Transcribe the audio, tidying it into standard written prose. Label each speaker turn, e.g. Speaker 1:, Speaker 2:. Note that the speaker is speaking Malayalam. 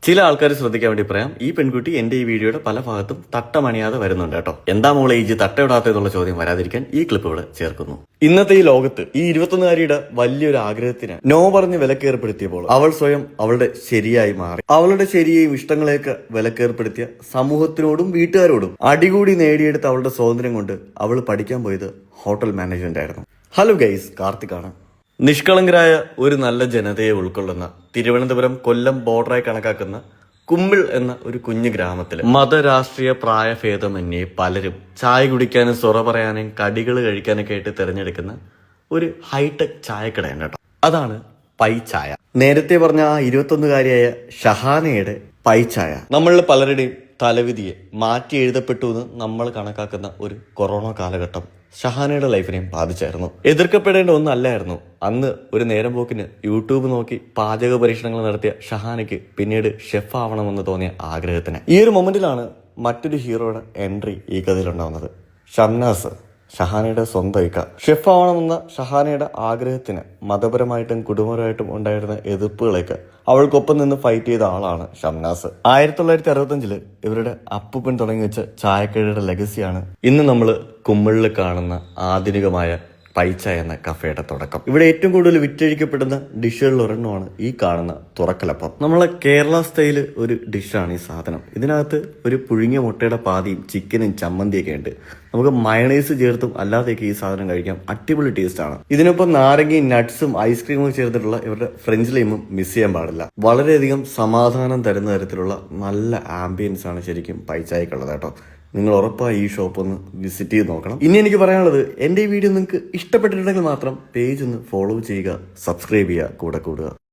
Speaker 1: ചില ആൾക്കാർ ശ്രദ്ധിക്കാൻ വേണ്ടി പറയാം, ഈ പെൺകുട്ടി എന്റെ ഈ വീഡിയോയുടെ പല ഭാഗത്തും തട്ടമണിയാതെ വരുന്നുണ്ട് കേട്ടോ. എന്താ മോളെ ഈ തട്ടയിടാത്തെന്നുള്ള ചോദ്യം വരാതിരിക്കാൻ ഈ ക്ലിപ്പ് ഇവിടെ ചേർക്കുന്നു. ഇന്നത്തെ ഈ ലോകത്ത് ഈ 21-കാരിയുടെ വലിയൊരു ആഗ്രഹത്തിന് നോ പറഞ്ഞ് വിലക്കേർപ്പെടുത്തിയപ്പോൾ അവൾ സ്വയം അവളുടെ ശരിയായി മാറി. അവളുടെ ശരിയെയും ഇഷ്ടങ്ങളെയൊക്കെ വിലക്കേർപ്പെടുത്തിയ സമൂഹത്തിനോടും വീട്ടുകാരോടും അടികൂടി നേടിയെടുത്ത അവളുടെ സ്വാതന്ത്ര്യം കൊണ്ട് അവൾ പഠിക്കാൻ പോയത് ഹോട്ടൽ മാനേജ്മെന്റ് ആയിരുന്നു. ഹലോ ഗൈസ്, കാർത്തിക്കാണ്. നിഷ്കളങ്കരായ ഒരു നല്ല ജനതയെ ഉൾക്കൊള്ളുന്ന തിരുവനന്തപുരം കൊല്ലം ബോർഡറായി കണക്കാക്കുന്ന കുമ്മിൾ എന്ന ഒരു കുഞ്ഞു ഗ്രാമത്തില് മതരാഷ്ട്രീയ പ്രായഭേദമന്യേ പലരും ചായ കുടിക്കാനും സൊറ പറയാനും കടികൾ കഴിക്കാനൊക്കെ ആയിട്ട് തിരഞ്ഞെടുക്കുന്ന ഒരു ഹൈടെക് ചായക്കടയാണ് കേട്ടോ. അതാണ് പൈ ചായ. നേരത്തെ പറഞ്ഞ ആ 21-കാരിയായ ഷഹാനയുടെ പൈ ചായ നമ്മളിൽ പലരുടെയും തലവിധിയെ മാറ്റി എഴുതപ്പെട്ടു എന്ന് നമ്മൾ കണക്കാക്കുന്ന ഒരു കൊറോണ കാലഘട്ടം ഷഹാനയുടെ ലൈഫിനെയും ബാധിച്ചായിരുന്നു. എതിർക്കപ്പെടേണ്ട ഒന്നല്ലായിരുന്നു അന്ന് ഒരു നേരം പോക്കിന് യൂട്യൂബ് നോക്കി പാചക പരീക്ഷണങ്ങൾ നടത്തിയ ഷഹാനയ്ക്ക് പിന്നീട് ഷെഫ് ആവണമെന്ന് തോന്നിയ ആഗ്രഹത്തിന്. ഈ ഒരു മൊമെന്റിലാണ് മറ്റൊരു ഹീറോയുടെ എൻട്രി ഈ കഥയിലുണ്ടാവുന്നത്. ഷംനാസ്, ഷഹാനയുടെ സ്വന്തം ഇക്ക. ഷെഫ് ആവണമെന്ന ഷഹാനയുടെ ആഗ്രഹത്തിന് മതപരമായിട്ടും കുടുംബപരമായിട്ടും ഉണ്ടായിരുന്ന എതിർപ്പുകളൊക്കെ അവൾക്കൊപ്പം നിന്ന് ഫൈറ്റ് ചെയ്ത ആളാണ് ഷംനാസ്. 1965 ഇവരുടെ അപ്പൂപ്പൻ തുടങ്ങി വെച്ച ചായക്കടയുടെ ലെഗസിയാണ് ഇന്ന് നമ്മൾ കുമ്മിളിൽ കാണുന്ന ആധുനികമായ പൈച്ച എന്ന കഫേയുടെ തുടക്കം. ഇവിടെ ഏറ്റവും കൂടുതൽ വിറ്റഴിക്കപ്പെടുന്ന ഡിഷുകളിൽ ഒരെണ്ണമാണ് ഈ കാണുന്ന തുറക്കലപ്പം. നമ്മളെ കേരള സ്റ്റൈല് ഒരു ഡിഷാണ് ഈ സാധനം. ഇതിനകത്ത് ഒരു പുഴുങ്ങിയ മുട്ടയുടെ പാതിയും ചിക്കനും ചമ്മന്തിയൊക്കെ ഉണ്ട്. നമുക്ക് മയണൈസ് ചേർത്തും അല്ലാതെയൊക്കെ ഈ സാധനം കഴിക്കാം. അടിപൊളി ടേസ്റ്റ് ആണ്. ഇതിനൊപ്പം നാരങ്ങയും നട്ട്സും ഐസ്ക്രീമും ചേർത്തിട്ടുള്ള ഇവരുടെ ഫ്രഞ്ച് ലൈമും മിസ് ചെയ്യാൻ പാടില്ല. വളരെയധികം സമാധാനം തരുന്ന തരത്തിലുള്ള നല്ല ആംബിയൻസ് ആണ് ശരിക്കും പൈച്ചായ്ക്കുള്ളത് കേട്ടോ. നിങ്ങൾ ഉറപ്പായി ഈ ഷോപ്പ് ഒന്ന് വിസിറ്റ് ചെയ്ത് നോക്കണം. ഇനി എനിക്ക് പറയാനുള്ളത്, എന്റെ ഈ വീഡിയോ നിങ്ങൾക്ക് ഇഷ്ടപ്പെട്ടിട്ടുണ്ടെങ്കിൽ മാത്രം പേജ് ഒന്ന് ഫോളോ ചെയ്യുക, സബ്സ്ക്രൈബ് ചെയ്യുക, കൂടെ കൂടുക.